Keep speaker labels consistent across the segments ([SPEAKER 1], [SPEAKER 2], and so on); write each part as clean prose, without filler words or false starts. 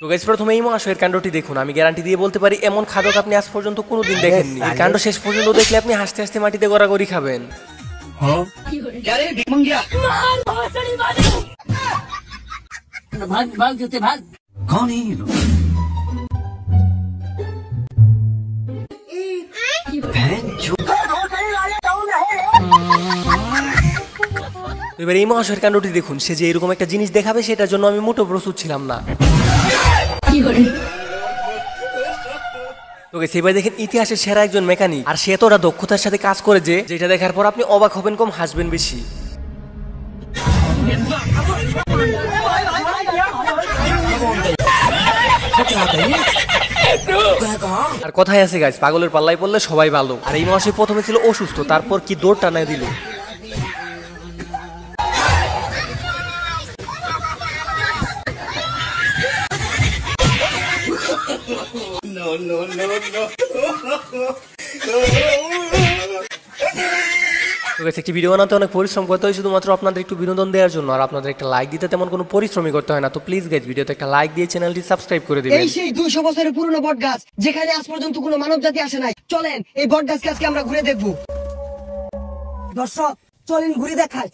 [SPEAKER 1] তো গাইস প্রথমে এই মহাশয়ের কাণ্ডটি দেখুন। আমি গ্যারান্টি দিয়ে বলতে পারি এমন খাদক আপনি আজ পর্যন্ত কোনোদিন দেখেননি। এই কাণ্ড শেষ পর্যন্ত দেখলে আপনি হাসতে হাসতে মাটিতে গড়াগড়ি খাবেন। এবার এই মহাশয়ের কাণ্ডটি দেখুন। সে যে এরকম একটা জিনিস দেখাবে সেটার জন্য আমি মোটেও প্রস্তুত ছিলাম না। তো গাইস এবার দেখেন ইতিহাসের সেরা একজন মেকানিক, আর সে এতটা দক্ষতার সাথে কাজ করে যে যেটা দেখার পর আপনি অবাক হবেন কম হাসবেন বেশি। আর কথাই আছে গাইস, পাগলের পাল্লায় পড়লে সবাই ভালো। আর এই মহাশয় প্রথমে ছিল অসুস্থ, তারপর কি দৌড় টানায় দিল। একটি ভিডিও বানাতে অনেক পরিশ্রম করতে হয় শুধুমাত্র আপনাদের একটু বিনোদন দেওয়ার জন্য, আর আপনাদের একটা লাইক দিতে তেমন কোনো পরিশ্রমই করতে হয় না। তো প্লিজ গাইস ভিডিওতে একটা লাইক দিয়ে চ্যানেলটি সাবস্ক্রাইব করে দিবেন।
[SPEAKER 2] এই সেই 200 বছরের পুরনো বটগাছ যেখানে আজ পর্যন্ত কোনো মানবজাতি আসে নাই। চলেন এই বটগাছকে আজকে আমরা ঘুরে দেখব। দর্শক চলেন ঘুরে দেখাই।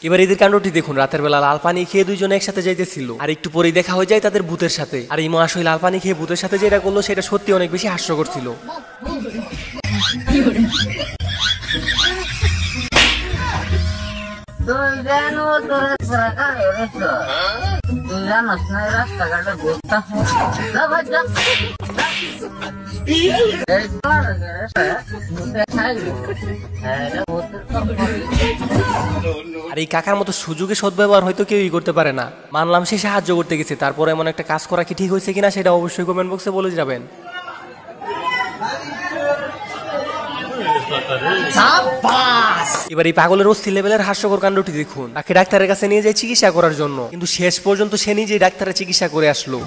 [SPEAKER 1] এবার এদের কাণ্ডটি দেখুন। রাতের বেলা লাল পানি খেয়ে দুইজনে একসাথে যাইতেছিল, আর একটু পরেই দেখা হয়ে যায় তাদের ভূতের সাথে। আর এই মহাশয় লাল পানি খেয়ে ভূতের সাথে যেটা করলো সেটা সত্যি অনেক বেশি হাস্যকর ছিল। আর এই কাকার মতো সুযোগে সদ্ব্যবহার হয়তো কেউই করতে পারে না। মানলাম সে সাহায্য করতে গেছে, তারপরে এমন একটা কাজ করা কি ঠিক হয়েছে কিনা সেটা অবশ্যই কমেন্ট বক্সে বলে যাবেন। এবার এই পাগলের অস্থির লেভেলের হাস্যকর কাণ্ডটি দেখুন। তাকে ডাক্তারের কাছে নিয়ে যায় চিকিৎসা করার জন্য, কিন্তু শেষ পর্যন্ত সে নিজেই ডাক্তারের চিকিৎসা করে আসলো।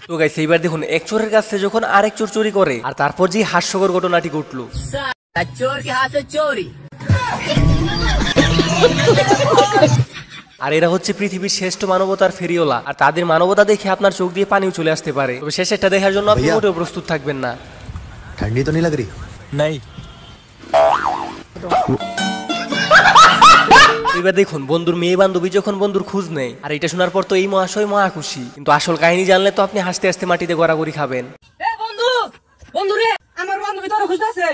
[SPEAKER 1] তো গাইস এইবার দেখুন এক চোরের কাছে যখন আরেক চোর চুরি করে, আর তারপর যে হাস্যকর ঘটনাটি ঘটলো। আর এরা হচ্ছে পৃথিবীর শ্রেষ্ঠ মানবতার ফেরিওয়ালা, আর তাদের মানবতা দেখে আপনার চোখ দিয়ে পানিও চলে আসতে পারে। তবে শেষেরটা দেখার জন্য আপনি মোটেও প্রস্তুত থাকবেন না।
[SPEAKER 3] ঠান্ডি তো नहीं लग रही? नहीं।
[SPEAKER 1] এবার দেখুন বন্ধুর মেয়ে বান্ধবী যখন বন্ধুর খোঁজ নেয়, আর এটা শোনার পর তো এই মহাশয় মহা খুশি, কিন্তু আসল কাহিনী জানলে তো আপনি হাসতে হাসতে মাটিতে গড়াগড়ি খাবেন।
[SPEAKER 2] বন্ধু রে আমার বান্ধবী তোর খুঁজতেছে।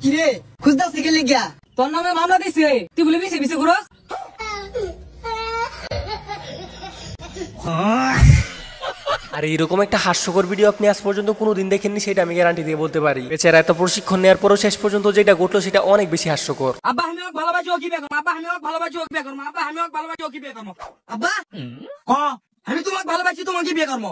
[SPEAKER 2] কি রে খুঁজতেছে কে লিগা? তোর নামে মামলা দিছে, তুই বলে বিছে বিছে ঘুরস।
[SPEAKER 1] আর এইরকম একটা হাস্যকর ভিডিও আপনি আজ পর্যন্ত কোনোদিন দেখেননি, সেটা আমি গ্যারান্টি দিয়ে বলতে পারি। বেচারা এত প্রশিক্ষণ নেওয়ার পরও শেষ পর্যন্ত যেটা ঘটলো সেটা অনেক বেশি হাস্যকর।
[SPEAKER 2] আব্বা আমি ওকে ভালোবাসি, ও কি বিয়ে করব? আব্বা আমি ওকে ভালোবাসি, ও কি বিয়ে করব? আব্বা আমি ওকে ভালোবাসি, ও কি বিয়ে করব? আব্বা আমি তোমাকে ভালোবাসি, তোমাকে বিয়ে করব।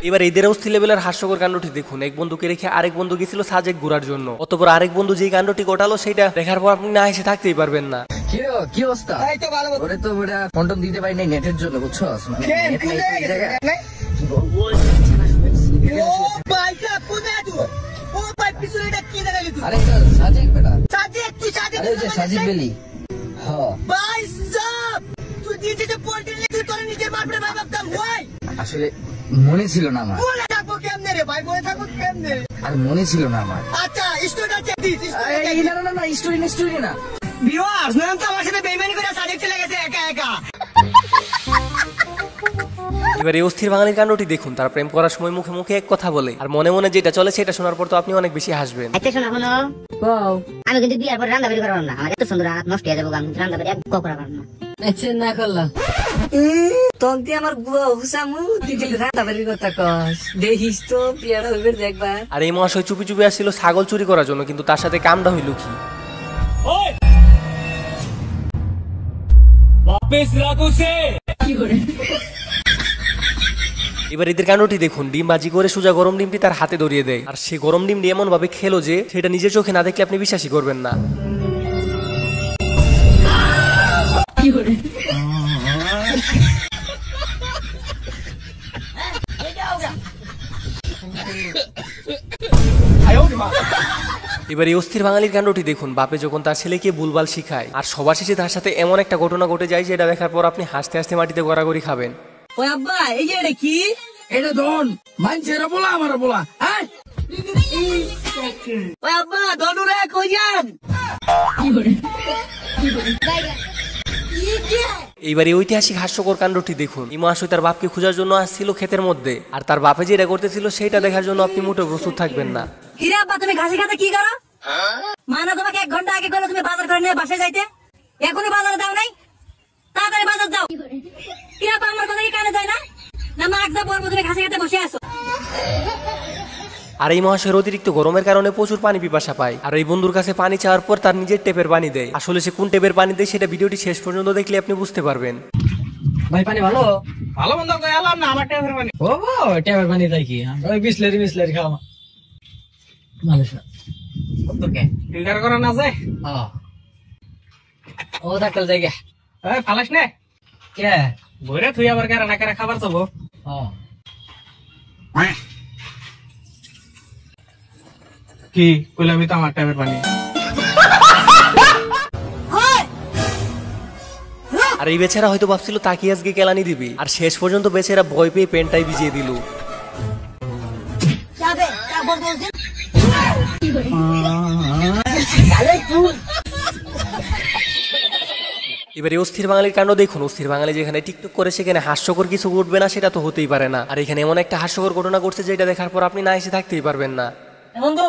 [SPEAKER 1] এবার এদের অস্থির লেভেলের হাস্যকর কাণ্ডটি দেখুন। এক বন্ধুকে রেখে আরেক বন্ধু গেছিল সাজেক ঘোরার জন্য, অতঃপর আরেক বন্ধু যে কাণ্ডটি ঘটালো সেটা দেখার পর আপনি না এসে থাকতেই পারবেন না।
[SPEAKER 4] কি অবস্থা? ওরে তো ওটা কন্ডম দিতে পারি নাই নেটের জন্য, বুঝছো? আরে সাজেক বেটা, সাজেক তুই সাজেক, আরে যে সাজেক বেলি। হ্যাঁ ভাই সাহেব তুই দিতে যে পোল্ট্রি তুই তোর নিজের বাপরে ভাই ভাবতাম ভাই। আসলে মনে ছিল না আমার। মনে থাকবো কেমনে রে ভাই, মনে থাকবো কেমনে? আর মনে ছিল না আমার। আচ্ছা স্টোরিটা চেক দিস। এই না না না স্টোরি না ভিউয়ার্স, নাম তো আমার সাথে বেইমানি করে সাজেক চলে গেছে একা একা।
[SPEAKER 1] এবার এই অস্থির বাঙালির কাণ্ডটি দেখুন। তার প্রেম করার সময় মুখে মুখে এক কথা বলে, আর মনে মনে যেটা চলে সেটা শোনার পর তো আপনি অনেক বেশি হাসবেন।
[SPEAKER 5] আচ্ছা শোনা হলো আমি কিন্তু বিয়ার পর রান্না বাড়ি করার না, আমার এত সুন্দর হাত নষ্ট হয়ে যাবো, আমি রান্না বাড়ি এক করা পারবো না।
[SPEAKER 2] আচ্ছা না করলাম তোক দিয়ে আমার বুয়া হুসামু তুই যে রান্না বাড়ির কথা কস, দেখিস তো বিয়ার হইবে দেখবার।
[SPEAKER 1] আর এই মহাশয় চুপি চুপি আসছিল ছাগল চুরি করার জন্য, কিন্তু তার সাথে কামটা হইল কি? এবার এদের কাণ্ডটি দেখুন, ডিম বাজি করে সোজা গরম ডিমটি তার হাতে ধরিয়ে দেয়, আর সে গরম ডিমটি এমন ভাবে খেলো যে সেটা নিজের চোখে না দেখলে আপনি বিশ্বাসই করবেন না। এবার এই অস্থির বাঙালির কাণ্ডটি দেখুন, বাপে যখন তার ছেলেকে ভুলভাল শিখায় আর সবার শেষে তার সাথে এমন একটা ঘটনা ঘটে যায় যেটা দেখার পর আপনি হাসতে হাসতে মাটিতে গড়াগড়ি খাবেন।
[SPEAKER 2] ওই আব্বা এই যে এটা কি?
[SPEAKER 4] এটা ধন মানুষের বলা আমার বলা।
[SPEAKER 2] ওই আব্বা ধনুরে কই যান?
[SPEAKER 1] এইবার এই ঐতিহাসিক হাস্যকর কাণ্ডটি দেখুন, ইমা আসলে তার বাপকে খোঁজার জন্য আসছিল ক্ষেতের মধ্যে, আর তার বাপে যেটা করতেছিল সেটা দেখার জন্য আপনি মোটেও প্রস্তুত থাকবেন না।
[SPEAKER 2] কিরে আব্বা তুমি ঘাসে খাতে কি করো? মানা তোমাকে 1 ঘন্টা আগে বলে তুমি বাজার করে নিয়ে বাসায় যাইতে, এখনই বাজারে দাও নাই? তাড়াতাড়ি বাজার যাও। কি আব্বা আমার কথা কি কানে যায় না? না মা একদম বলবো তুমি ঘাসে খাতে বসে আছো।
[SPEAKER 1] আর এই মহাশয়ের অতিরিক্ত গরমের কারণে প্রচুর পানি পিপাসা পায়, আর এই বন্ধুর কাছে পানি চাওয়ার পর তার নিজের টেপের পানি দেয়। আসলে সে কোন টেপের পানি দেয় সেটা ভিডিওটি শেষ পর্যন্ত দেখলে আপনি বুঝতে পারবেন।
[SPEAKER 4] ভাই পানি ভালো ভালো বন্ধ করে আলাম না আমার ট্যাপের পানি। ও ট্যাপের পানি তাই কি ওই বিসলারি খাওয়া মানুষ ওকে ফিল্টার করা না যায়। ও ডাক্তার জায়গা এই ফালাস না কে বইরা তুই আবার কারা না কারা খাবার চাবো। কি কইলাম আমি তো আমার ট্যাপের পানি।
[SPEAKER 1] আর এই বেচারা হয়তো ভাবছিল তাকে আজকে কেলানি দিবি, আর শেষ পর্যন্ত বেচারা ভয় পেয়ে পেনটাই ভিজিয়ে দিল। এবার এই অস্থির বাঙালির কাণ্ড দেখুন, অস্থির বাঙালি যেখানে টিকটক করে সেখানে হাস্যকর কিছু ঘটবে না সেটা তো হতেই পারে না, আর এখানে এমন একটা হাস্যকর ঘটনা ঘটছে যেটা দেখার পর আপনি না এসে থাকতেই পারবেন না।
[SPEAKER 2] বন্ধু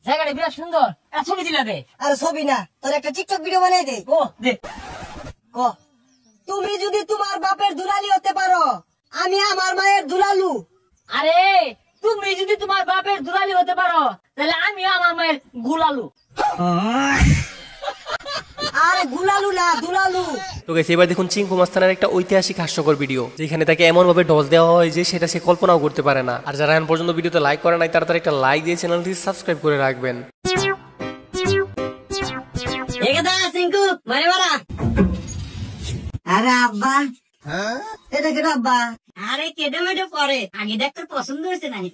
[SPEAKER 2] জায়গাটা বিরাট সুন্দর, ছবি দিলা দে।
[SPEAKER 6] আরে ছবি না, তোর একটা টিকটক ভিডিও বানাই দে।
[SPEAKER 2] ও দে।
[SPEAKER 6] ক তুমি যদি তোমার বাপের দুলালি হতে পারো, আমি আমার মায়ের দুলালু।
[SPEAKER 2] আরে তুমি যদি তোমার বাপের দুলালি হতে পারো তাহলে আমি আমার মায়ের গুলালু।
[SPEAKER 6] আরে গুলালু না দুলালু।
[SPEAKER 1] তো গাইস এবার দেখুন চিঙ্কু মাস্তানের একটা ঐতিহাসিক হাস্যকর ভিডিও, যেখানে তাকে এমন ভাবে ডজ দেওয়া হয় যে সেটা সে কল্পনাও করতে পারে না। আর যারা এখন পর্যন্ত ভিডিওতে লাইক করে নাই তারা একটা লাইক দিয়ে চ্যানেলটি সাবস্ক্রাইব করে রাখবেন।
[SPEAKER 2] একদা সিঙ্কু মারে মারা।
[SPEAKER 6] আরে আব্বা, এটা কেন আব্বা?
[SPEAKER 2] আরে কেটে মেটে পরে আগে দেখ তোর পছন্দ হয়েছে নাকি।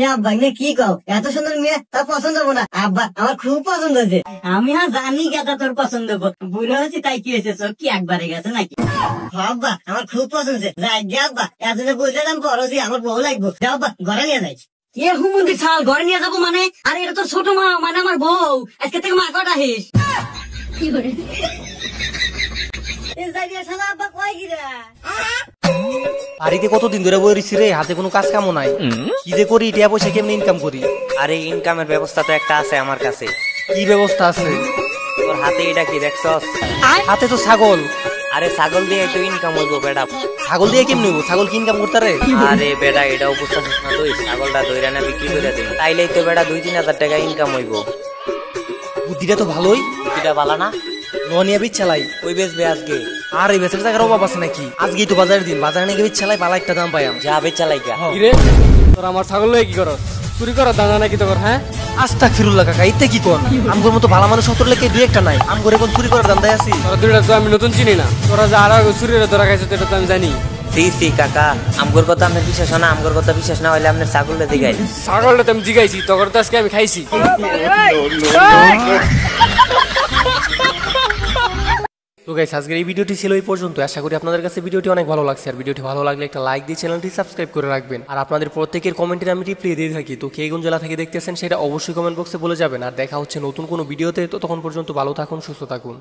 [SPEAKER 6] এ আব্বা এগুলো কি কও? এত সুন্দর মেয়ে তার পছন্দ হবো না? আব্বা আমার খুব পছন্দ হয়েছে।
[SPEAKER 2] আমি জানি গেটা তোর পছন্দ বুড়ো হয়েছে তাই কি হয়েছে, চোখ কি একবারে গেছে নাকি?
[SPEAKER 6] আব্বা আমার খুব পছন্দ হয়েছে। যাই গে আব্বা, এতদিন বুঝলে আমি বড় হয়েছি, আমার বউ লাগবো। যাও আব্বা ঘরে নিয়ে যাই।
[SPEAKER 2] এ হুমুন্দি ছাল ঘরে নিয়ে যাবো মানে? আরে এটা তোর ছোট মা মানে আমার বউ, আজকে থেকে মা কটা হিস।
[SPEAKER 6] আব্বা কয় গিরা
[SPEAKER 1] বাড়িতে কতদিন ধরে বই রইছি রে, হাতে কোনো কাজ কামও নাই, কি যে করি টিয়া পয়সা কেমনি ইনকাম করি?
[SPEAKER 7] আরে ইনকামের ব্যবস্থা তো একটা আছে আমার কাছে।
[SPEAKER 1] কি ব্যবস্থা আছে?
[SPEAKER 7] তোর হাতে এটা কি দেখছস?
[SPEAKER 1] হাতে তো ছাগল।
[SPEAKER 7] আরে ছাগল দিয়ে একটু ইনকাম হইব বেটা।
[SPEAKER 1] ছাগল দিয়ে কেমনি হইব? ছাগল কি ইনকাম করতে রে?
[SPEAKER 7] আরে বেটা এটাও বুঝতেছিস না তুই? ছাগলটা দইরা না বিক্রি করে দিন, তাইলেই তো বেটা 2-3 হাজার টাকা ইনকাম হইব।
[SPEAKER 1] বুদ্ধিটা তো ভালোই,
[SPEAKER 7] এটা ভালো না?
[SPEAKER 1] ননিয়া বিচ চালাই
[SPEAKER 7] ওই বেচবে আজকে?
[SPEAKER 1] আর এই বেচার জায়গার অভাব আছে নাকি? আজকেই তো বাজারের দিন, বাজারে নিয়ে বিচ চালাই ভালো একটা দাম পাইম।
[SPEAKER 7] যাবে চালাই গা।
[SPEAKER 1] রে তোর আমার ছাগল লয়ে কি করস? চুরি করার দানা নাকি তোর? হ্যাঁ আস্তাগফিরুল্লাহ কাকা, ইতে কি কোন? আমগোর মতো ভালো মানুষ সত্তর লেখে দুই একটা নাই, আমগোর এখন চুরি করার দান্দায় আছি।
[SPEAKER 8] তোরা দুইটা তো আমি নতুন চিনি না, তোরা যা আর চুরিরে ধরা খাইছে এটা তো আমি জানি।
[SPEAKER 7] সি কাকা, আমগোর কথা আপনার বিশ্বাস হয় না? আমগোর কথা বিশ্বাস না হইলে আপনার ছাগলটা দিগাই।
[SPEAKER 8] ছাগলটা তো আমি জিগাইছি, তখন তো আজকে আমি খাইছি।
[SPEAKER 1] তো গাইস আজকের এই ভিডিওটি ছিল এই পর্যন্ত। আশা করি আপনাদের কাছে ভিডিওটি অনেক ভালো লাগছে, আর ভিডিওটি ভালো লাগলে একটা লাইক দিয়ে চ্যানেলটি সাবস্ক্রাইব করে রাখবেন। আর আপনাদের প্রত্যেকের কমেন্টের আমি রিপ্লাই দিয়ে থাকি, তো কে কোন জেলা থেকে দেখতেছেন সেটা অবশ্যই কমেন্ট বক্সে বলে যাবেন। আর দেখা হচ্ছে নতুন কোনো ভিডিওতে, তো তখন পর্যন্ত ভালো থাকুন, সুস্থ থাকুন।